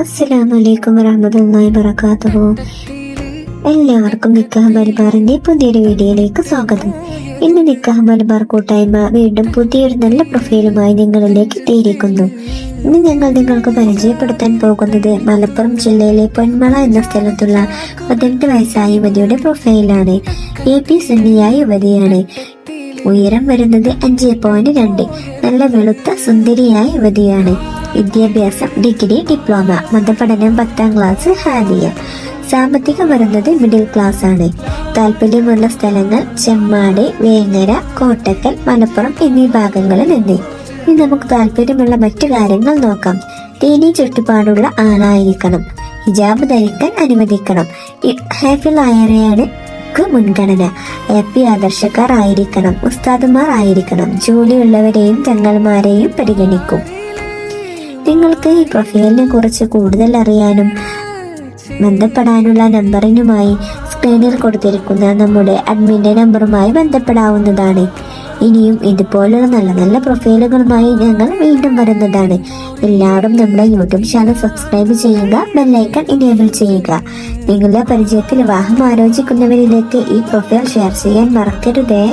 അസ്സലാമലൈക്കും വറഹ്മത്തുള്ളാഹി വബറകാതുഹു. എല്ലാവർക്കും നിക്കാഹ് മലബാറിന്റെ പുതിയൊരു വീഡിയോയിലേക്ക് സ്വാഗതം. ഇന്ന് നിക്കാഹ് മലബാർ കൂട്ടായ്മ വീണ്ടും പുതിയൊരു നല്ല പ്രൊഫൈലുമായി നിങ്ങളിലേക്ക് എത്തിയിരിക്കുന്നു. ഇന്ന് ഞങ്ങൾ നിങ്ങൾക്ക് പരിചയപ്പെടുത്താൻ പോകുന്നത് മലപ്പുറം ജില്ലയിലെ പൊന്മള എന്ന സ്ഥലത്തുള്ള 18 വയസ്സായ യുവതിയുടെ പ്രൊഫൈലാണ്. AP സുന്നിയായ യുവതിയാണ്. ഉയരം വരുന്നത് 5.2. നല്ല വെളുത്ത സുന്ദരിയായ യുവതിയാണ്. വിദ്യാഭ്യാസം ഡിഗ്രി, ഡിപ്ലോമ. മതപഠനം 10ാം ക്ലാസ്, ഹാദിയ. സാമ്പത്തികം വരുന്നത് മിഡിൽ ക്ലാസ് ആണ്. താല്പര്യമുള്ള സ്ഥലങ്ങൾ ചെമ്മാട്, വേങ്ങര, കോട്ടക്കൽ, മലപ്പുറം എന്നീ ഭാഗങ്ങളിൽ നിന്ന്. ഇനി നമുക്ക് താല്പര്യമുള്ള മറ്റു കാര്യങ്ങൾ നോക്കാം. ദീനീ ചുറ്റുപാടുള്ള ആളായിരിക്കണം. ഹിജാബ് ധരിക്കാൻ അനുവദിക്കണം. ഹാഫിളായവരെയാണ് മുൻഗണന. AP ആദർശക്കാർ ആയിരിക്കണം. ഉസ്താദുമാർ ആയിരിക്കണം. ജോലിയുള്ളവരെയും തങ്ങൾമാരെയും പരിഗണിക്കും. നിങ്ങൾക്ക് ഈ പ്രൊഫൈലിനെ കുറിച്ച് കൂടുതൽ അറിയാനും ബന്ധപ്പെടാനുള്ള നമ്പറിനുമായി സ്ക്രീനിൽ കൊടുത്തിരിക്കുന്ന നമ്മുടെ അഡ്മിന്റെ നമ്പറുമായി ബന്ധപ്പെടാവുന്നതാണ്. ഇനിയും ഇതുപോലുള്ള നല്ല നല്ല പ്രൊഫൈലുകളുമായി ഞങ്ങൾ വീണ്ടും വരുന്നതാണ്. എല്ലാവരും നമ്മുടെ യൂട്യൂബ് ചാനൽ സബ്സ്ക്രൈബ് ചെയ്യുക, ബെല്ലൈക്കൺ എനേബിൾ ചെയ്യുക. നിങ്ങളുടെ പരിചയത്തിൽ വിവാഹം ആലോചിക്കുന്നവരിലേക്ക് ഈ പ്രൊഫൈൽ ഷെയർ ചെയ്യാൻ മറക്കരുതേ.